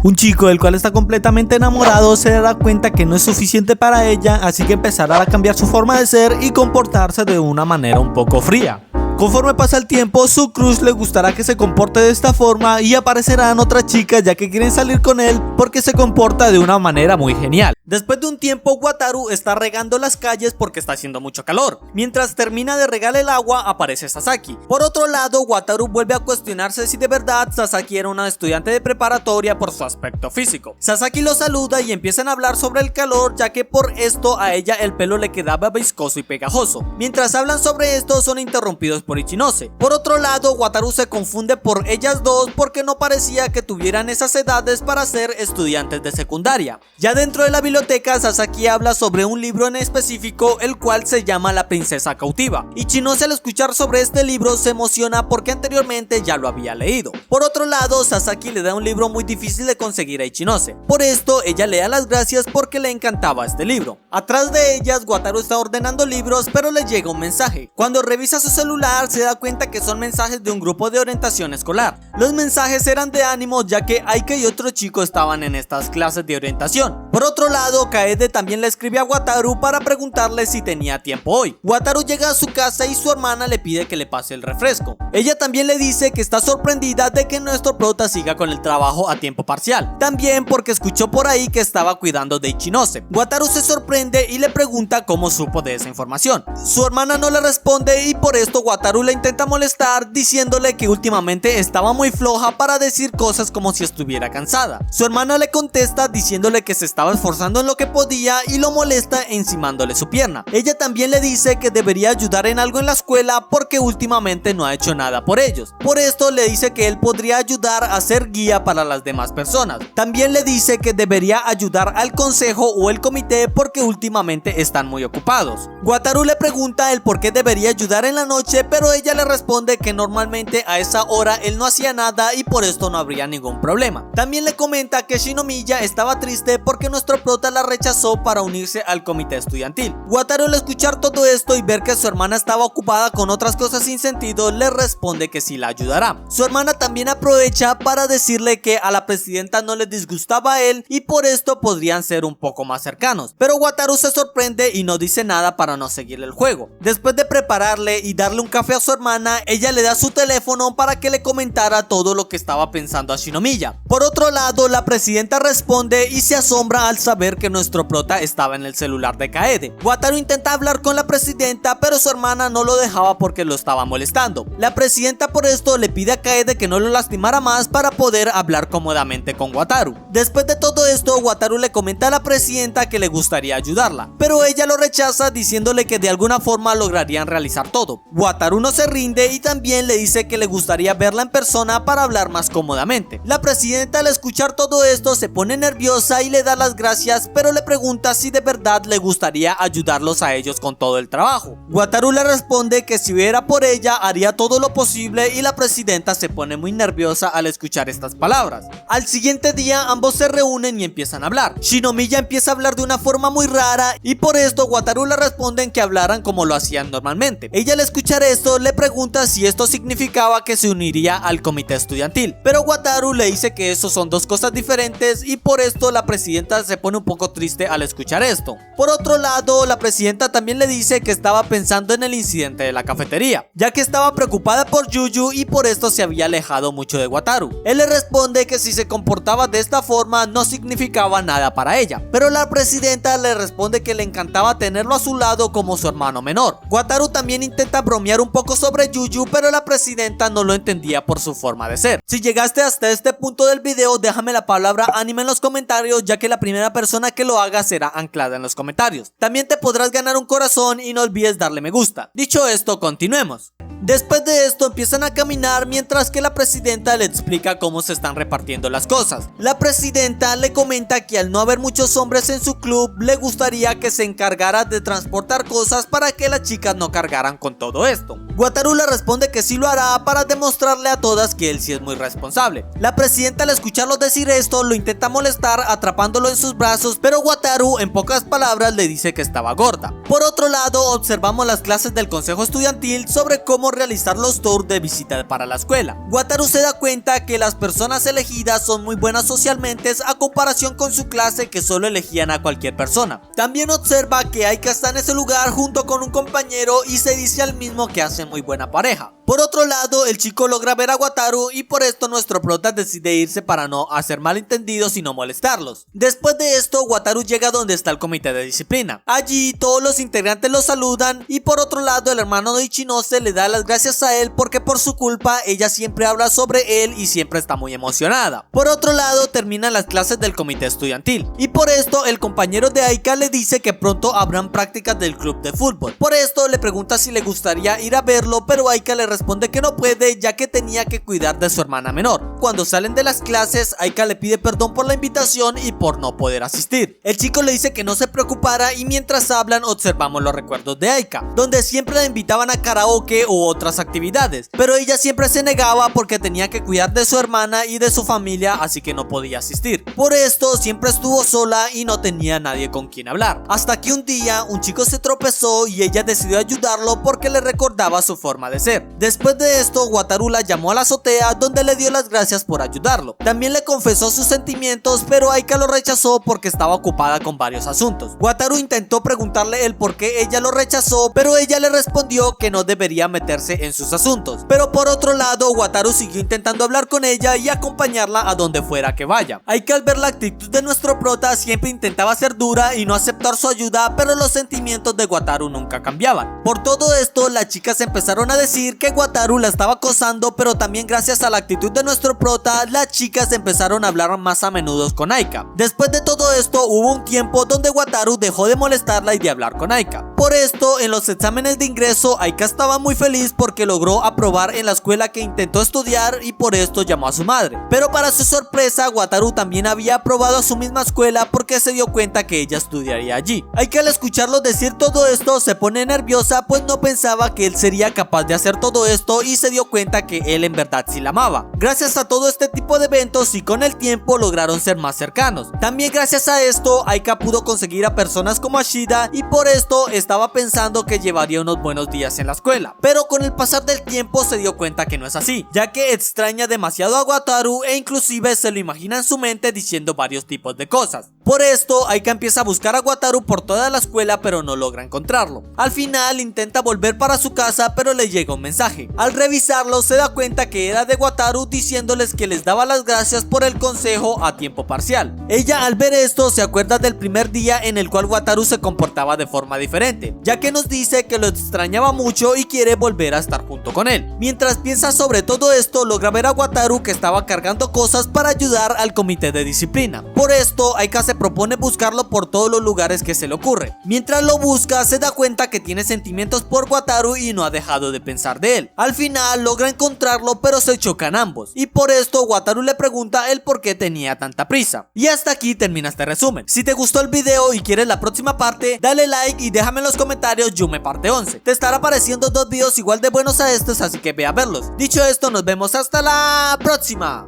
Un chico del cual está completamente enamorado se dará cuenta que no es suficiente para ella, así que empezará a cambiar su forma de ser y comportarse de una manera un poco fría. Conforme pasa el tiempo, su crush le gustará que se comporte de esta forma y aparecerán otras chicas ya que quieren salir con él porque se comporta de una manera muy genial. Después de un tiempo, Wataru está regando las calles porque está haciendo mucho calor. Mientras termina de regar el agua, aparece Sasaki. Por otro lado, Wataru vuelve a cuestionarse si de verdad Sasaki era una estudiante de preparatoria por su aspecto físico. Sasaki lo saluda y empiezan a hablar sobre el calor, ya que por esto a ella el pelo le quedaba viscoso y pegajoso. Mientras hablan sobre esto, son interrumpidos por Ichinose. Por otro lado, Wataru se confunde por ellas dos porque no parecía que tuvieran esas edades para ser estudiantes de secundaria. Ya dentro de la biblioteca, Sasaki habla sobre un libro en específico, el cual se llama La princesa cautiva. Ichinose al escuchar sobre este libro se emociona porque anteriormente ya lo había leído. Por otro lado, Sasaki le da un libro muy difícil de conseguir a Ichinose. Por esto, ella le da las gracias porque le encantaba este libro. Atrás de ellas, Wataru está ordenando libros, pero le llega un mensaje. Cuando revisa su celular, se da cuenta que son mensajes de un grupo de orientación escolar. Los mensajes eran de ánimo, ya que Aika y otro chico estaban en estas clases de orientación. Por otro lado, Kaede también le escribe a Wataru para preguntarle si tenía tiempo hoy. Wataru llega a su casa y su hermana le pide que le pase el refresco. Ella también le dice que está sorprendida de que nuestro prota siga con el trabajo a tiempo parcial, también porque escuchó por ahí que estaba cuidando de Ichinose. Wataru se sorprende y le pregunta cómo supo de esa información. Su hermana no le responde y por esto Wataru le intenta molestar diciéndole que últimamente estaba muy floja para decir cosas como si estuviera cansada. Su hermana le contesta diciéndole que se estaba esforzando en lo que podía y lo molesta encimándole su pierna. Ella también le dice que debería ayudar en algo en la escuela porque últimamente no ha hecho nada por ellos. Por esto le dice que él podría ayudar a ser guía para las demás personas. También le dice que debería ayudar al consejo o el comité porque últimamente están muy ocupados. Wataru le pregunta el por qué debería ayudar en la noche, pero ella le responde que normalmente a esa hora él no hacía nada y por esto no habría ningún problema. También le comenta que Shinomiya estaba triste porque nuestro prota la rechazó para unirse al comité estudiantil. Wataru al escuchar todo esto y ver que su hermana estaba ocupada con otras cosas sin sentido, le responde que sí la ayudará. Su hermana también aprovecha para decirle que a la presidenta no le disgustaba a él y por esto podrían ser un poco más cercanos, pero Wataru se sorprende y no dice nada para no seguir el juego. Después de prepararle y darle un café a su hermana, ella le da su teléfono para que le comentara todo lo que estaba pensando a Shinomiya. Por otro lado, la presidenta responde y se asombra al saber que nuestro prota estaba en el celular de Kaede. Wataru intenta hablar con la presidenta, pero su hermana no lo dejaba porque lo estaba molestando. La presidenta por esto le pide a Kaede que no lo lastimara más para poder hablar cómodamente con Wataru. Después de todo esto, Wataru le comenta a la presidenta que le gustaría ayudarla, pero ella lo rechaza diciéndole que de alguna forma lograrían realizar todo. Wataru no se rinde y también le dice que le gustaría verla en persona para hablar más cómodamente. La presidenta al escuchar todo esto se pone nerviosa y le da las gracias, pero le pregunta si de verdad le gustaría ayudarlos a ellos con todo el trabajo. Wataru le responde que si hubiera por ella haría todo lo posible y la presidenta se pone muy nerviosa al escuchar estas palabras. Al siguiente día ambos se reúnen y empiezan a hablar. Shinomiya empieza a hablar de una forma muy rara y por esto Wataru le responde que hablaran como lo hacían normalmente. Ella al escuchar esto le pregunta si esto significaba que se uniría al comité estudiantil, pero Wataru le dice que eso son dos cosas diferentes y por esto la presidenta se pone un poco triste al escuchar esto. Por otro lado, la presidenta también le dice que estaba pensando en el incidente de la cafetería, ya que estaba preocupada por Yuyu y por esto se había alejado mucho de Wataru. Él le responde que si se comportaba de esta forma no significaba nada para ella, pero la presidenta le responde que le encantaba tenerlo a su lado como su hermano menor. Wataru también intenta bromear un poco sobre Yuyu, pero la presidenta no lo entendía por su forma de ser. Si llegaste hasta este punto del video, déjame la palabra anime en los comentarios, ya que la primera persona que lo haga será anclada en los comentarios. También te podrás ganar un corazón y no olvides darle me gusta. Dicho esto, continuemos. Después de esto empiezan a caminar mientras que la presidenta le explica cómo se están repartiendo las cosas. La presidenta le comenta que al no haber muchos hombres en su club, le gustaría que se encargara de transportar cosas para que las chicas no cargaran con todo esto. Wataru le responde que sí lo hará para demostrarle a todas que él sí es muy responsable. La presidenta al escucharlo decir esto lo intenta molestar atrapándolo en sus brazos, pero Wataru en pocas palabras le dice que estaba gorda. Por otro lado, observamos las clases del consejo estudiantil sobre cómo cómo realizar los tours de visita para la escuela. Wataru se da cuenta que las personas elegidas son muy buenas socialmente a comparación con su clase que solo elegían a cualquier persona. También observa que Aika está en ese lugar junto con un compañero y se dice al mismo que hacen muy buena pareja. Por otro lado, el chico logra ver a Wataru y por esto nuestro prota decide irse para no hacer malentendidos y no molestarlos. Después de esto, Wataru llega donde está el comité de disciplina. Allí todos los integrantes lo saludan y por otro lado el hermano de Ichinose le da las gracias a él porque por su culpa ella siempre habla sobre él y siempre está muy emocionada. Por otro lado, terminan las clases del comité estudiantil y por esto el compañero de Aika le dice que pronto habrán prácticas del club de fútbol. Por esto le pregunta si le gustaría ir a verlo, pero Aika le responde que no puede ya que tenía que cuidar de su hermana menor. Cuando salen de las clases, Aika le pide perdón por la invitación y por no poder asistir. El chico le dice que no se preocupara y mientras hablan observamos los recuerdos de Aika, donde siempre la invitaban a karaoke u otras actividades, pero ella siempre se negaba porque tenía que cuidar de su hermana y de su familia, así que no podía asistir. Por esto siempre estuvo sola y no tenía nadie con quien hablar, hasta que un día un chico se tropezó y ella decidió ayudarlo porque le recordaba su forma de ser. Después de esto, Wataru la llamó a la azotea donde le dio las gracias por ayudarlo. También le confesó sus sentimientos, pero Aika lo rechazó porque estaba ocupada con varios asuntos. Wataru intentó preguntarle el por qué ella lo rechazó, pero ella le respondió que no debería meterse en sus asuntos. Pero por otro lado, Wataru siguió intentando hablar con ella y acompañarla a donde fuera que vaya. Aika, al ver la actitud de nuestro prota, siempre intentaba ser dura y no aceptar su ayuda, pero los sentimientos de Wataru nunca cambiaban. Por todo esto, las chicas empezaron a decir que Wataru la estaba acosando, pero también gracias a la actitud de nuestro prota, las chicas empezaron a hablar más a menudo con Aika. Después de todo esto, hubo un tiempo donde Wataru dejó de molestarla y de hablar con Aika. Por esto, en los exámenes de ingreso, Aika estaba muy feliz porque logró aprobar en la escuela que intentó estudiar y por esto llamó a su madre. Pero para su sorpresa, Wataru también había aprobado a su misma escuela porque se dio cuenta que ella estudiaría allí. Aika, al escucharlo decir todo esto, se pone nerviosa pues no pensaba que él sería capaz de hacer todo esto y se dio cuenta que él en verdad sí la amaba. Gracias a todo este tipo de eventos y con el tiempo lograron ser más cercanos. También gracias a esto, Aika pudo conseguir a personas como Ashida y por esto estaba pensando que llevaría unos buenos días en la escuela. Pero con el pasar del tiempo se dio cuenta que no es así, ya que extraña demasiado a Wataru e inclusive se lo imagina en su mente diciendo varios tipos de cosas. Por esto, Aika empieza a buscar a Wataru por toda la escuela pero no logra encontrarlo. Al final intenta volver para su casa pero le llega un mensaje. Al revisarlo se da cuenta que era de Wataru diciéndoles que les daba las gracias por el consejo a tiempo parcial. Ella al ver esto se acuerda del primer día en el cual Wataru se comportaba de forma diferente, ya que nos dice que lo extrañaba mucho y quiere volver a estar junto con él. Mientras piensa sobre todo esto, logra ver a Wataru que estaba cargando cosas para ayudar al comité de disciplina. Por esto, Aika se propone buscarlo por todos los lugares que se le ocurre. Mientras lo busca, se da cuenta que tiene sentimientos por Wataru y no ha dejado de pensar de él. Al final logra encontrarlo pero se chocan ambos y por esto Wataru le pregunta el por qué tenía tanta prisa. Y hasta aquí termina este resumen. Si te gustó el video y quieres la próxima parte, dale like y déjame en los comentarios Yume parte 11. Te estará apareciendo dos videos igual de buenos a estos, así que ve a verlos. Dicho esto, nos vemos hasta la próxima.